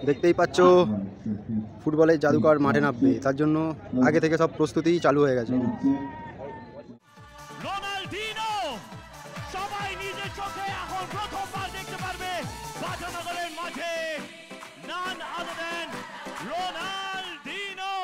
দেখতেই পাচ্ছ ফুটবলের জাদুকর মাঠে নামবে, তার জন্য আগে থেকে সব প্রস্তুতি চালু হয়ে গেছে। রোনাল্ডিনো সবাই নিজের চোখে এখন প্রথমবার দেখতে পারবে বাটানগরের মাঠে none other than Ronaldinho.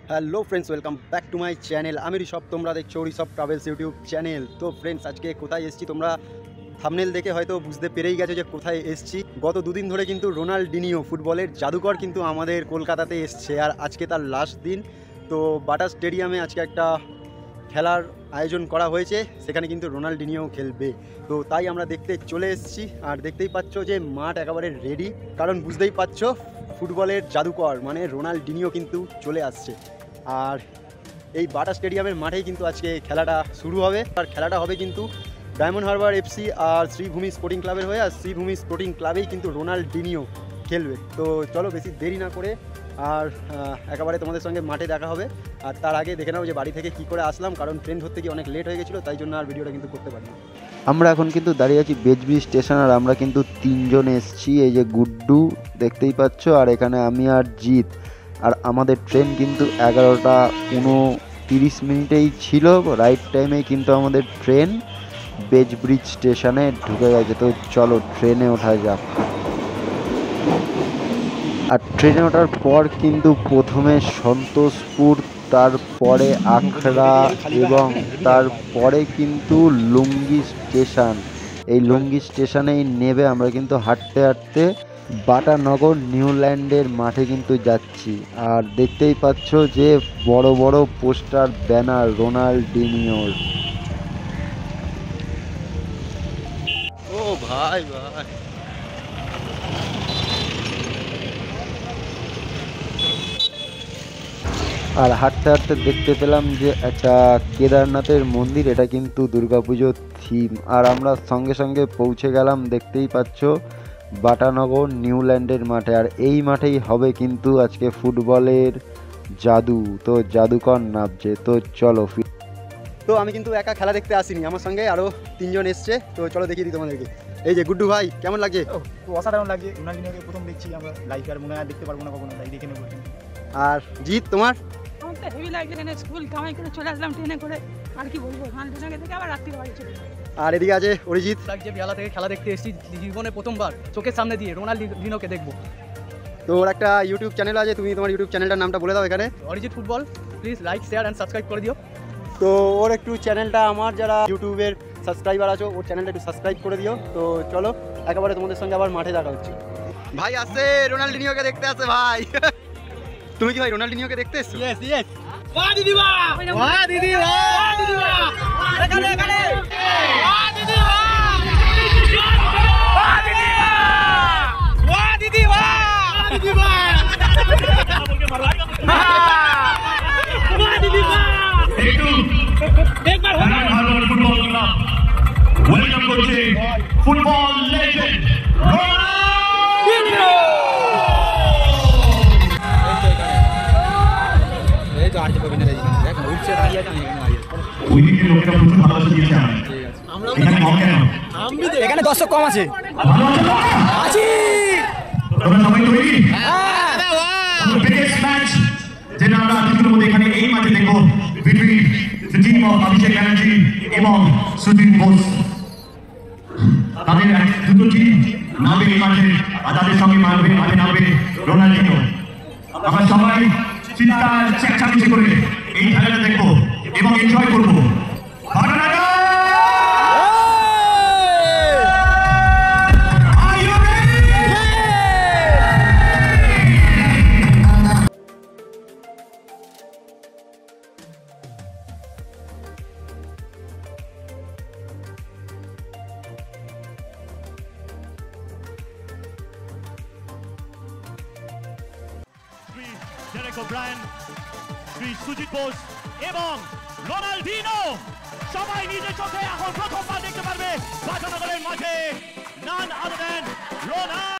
Hello friends, welcome back to my channel. আমি ঋষভ, তোমরা দেখছো ঋষভ ট্রাভেলস ইউটিউব চ্যানেল। তো ফ্রেন্ডস, আজকে কোথায় এসেছি তোমরা থাম্বনেল দেখে হয়তো বুঝতে পেরেই গেছো যে কোথায় এসেছি। গত দুদিন ধরে কিন্তু রোনাল্ডিনিও ফুটবলের জাদুকর কিন্তু আমাদের কলকাতাতে এসছে, আর আজকে তার লাস্ট দিন। তো বাটা স্টেডিয়ামে আজকে একটা খেলার আয়োজন করা হয়েছে, সেখানে কিন্তু রোনাল্ডিনিও খেলবে। তো তাই আমরা দেখতে চলে এসেছি, আর দেখতেই পাচ্ছ যে মাঠ একেবারে রেডি, কারণ বুঝতেই পারছো ফুটবলের জাদুকর মানে রোনাল্ডিনিও কিন্তু চলে আসছে। আর এই বাটা স্টেডিয়ামের মাঠেই কিন্তু আজকে খেলাটা শুরু হবে, আর খেলাটা হবে কিন্তু ডায়মন্ড হারবার এফসি আর শ্রীভূমি স্পোর্টিং ক্লাবের হয়ে, আর শ্রীভূমি স্পোর্টিং ক্লাবেই কিন্তু রোনাল্ডিনিও খেলবে। তো চলো বেশি দেরি না করে আর একেবারে তোমাদের সঙ্গে মাঠে দেখা হবে। আর তার আগে দেখে নাও যে বাড়ি থেকে কী করে আসলাম, কারণ ট্রেন ধরতে গিয়ে অনেক লেট হয়ে গেছিলো, তাই জন্য আর ভিডিওটা কিন্তু করতে পারিনি। আমরা এখন কিন্তু দাঁড়িয়ে আছি বেজব্রিজ স্টেশন, আর আমরা কিন্তু তিনজন এসছি। এই যে গুড্ডু দেখতেই পাচ্ছ, আর এখানে আমি আর জিৎ। আর আমাদের ট্রেন কিন্তু 11:29 ছিল, রাইট টাইমেই কিন্তু আমাদের ট্রেন বেজব্রিজ স্টেশনে ঢুকে গেছে। তো চলো ট্রেনে ওঠা যাক। আর ট্রেনে ওঠার পর কিন্তু প্রথমে সন্তোষপুর, তারপরে আখড়া এবং তারপরে কিন্তু লুঙ্গি স্টেশন। এই লুঙ্গি স্টেশনেই নেবে আমরা কিন্তু হাঁটতে হাঁটতে বাটানগর নিউল্যান্ডের মাঠে কিন্তু যাচ্ছি। আর দেখতেই পাচ্ছ যে বড় বড় পোস্টার ব্যানার রোনাল্ডিনিওর। ও ভাই ভাই, আর হাঁটতে হাঁটতে দেখতে পেলাম যে একটা কেদারনাথের মন্দির, এটা কিন্তু দুর্গাপুজোর থিম। আর আমরা সঙ্গে সঙ্গে পৌঁছে গেলাম, দেখতেই পাচ্ছ বাটানগর নিউল্যান্ডের মাঠে। আর এই মাঠেই হবে কিন্তু আজকে ফুটবলের জাদু। তো জাদুকর নামছে, তো চলো। তো আমি কিন্তু একা খেলা দেখতে আসিনি, আমার সঙ্গে আরও তিনজন এসছে। তো চলো দেখিয়ে দিই তোমাদেরকে। এই যে গুড্ডু ভাই, কেমন লাগছে? তো অসাধারণ লাগছে, রোনাল্ডিনোকে প্রথম দেখছি আমরা লাইফে, আর মনে হয় দেখতে পারবো না কখনো, তাই দেখে নেবো। আর জিৎ তোমার? আমার তো হেভি লাগছে, ট্রেনে স্কুল কামাই করে চলে আসলাম ট্রেনে করে, আর কি বলবো, রোনাল্ডিনোকে দেখে আবার রাত্রির বাড়ি চলে গেলাম। আর এদিকে আছে অরিজিৎ। লাগছে বেলা থেকে খেলা দেখতে এসেছি, জীবনে প্রথমবার চোখের সামনে দিয়ে রোনাল্ডিনোকে দেখবো। তো ওর একটা ইউটিউব চ্যানেল আছে, তুমি তোমার ইউটিউব চ্যানেলটার নামটা বলে দাও এখানে। Arijit football, please like share and subscribe করে দিও। তো ওর একটু চ্যানেলটা, আমার যারা ইউটিউবের সাবস্ক্রাইবার আছো ওর চ্যানেলটা একটু সাবস্ক্রাইব করে দিও। তো চলো একেবারে তোমাদের সঙ্গে আবার মাঠে দেখা হচ্ছে। ভাই আসছে, রোনাল্ডিনিওকে দেখতে আসছে ভাই। তুমি কি ভাই রোনাল্ডিনিওকে দেখতে এসছো? Yes yes. ওয়া দিদি ওয়া, ওয়া দিদি ওয়া, দিদি ওয়া, এখানে এখানে ওয়া দিদি ওয়া, ওয়া দিদি ওয়া, ওয়া দিদি ওয়া, দিদি ওয়া, ওয়া দিদি ওয়া। একবার ফুটবল ক্লাব ওয়েলকাম করছে ফুটবল লেজেন্ড রোনাল্ডিনো। এই তো আজকে কবিনা দেই দেখ উঠছে দাঁড়িয়ে আছে, ওই দিকে লোকেরা প্রচুর ভালোবাসা দিয়েছে। আমরা এখানে কম কেন? এখানে দর্শক কম আছে। আছি তোমরা সবাই তৈরি? বিগেস্ট ম্যাচ যেটা আমরা আজকের মধ্যে এখানে এই মাঠে দেখবো, between the team of Abhishek Banerjee এবং সুদীপ বোস। তাদের দুটো টিম নামবে এই মাঠে, আর তাদের সঙ্গে মাঠে নামবে রোনাল্ডিনো। আমরা সবাই চিৎকার চেঁচামেচি করে এই খেলাটা দেখবো এবং এনজয় করবো। ডেরেক ওব্রায়ান, শ্রী সুজিত বোস এবং রোনাল্ডিনো সবাই নিজের চোখে এখন প্রথমবার দেখতে পারবে বাজানগরের মাঠে নান আদার দ্যান রোনাল্ডো।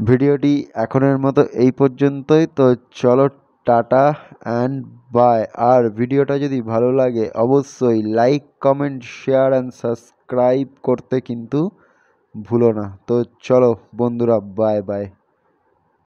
ভিডিওটি এখনের মতো এই পর্যন্তই। তো চলো টাটা অ্যান্ড বাই। আর ভিডিওটা যদি ভালো লাগে অবশ্যই like, comment, share and subscribe করতে কিন্তু ভুলো না। তো চলো বন্ধুরা, বাই বাই।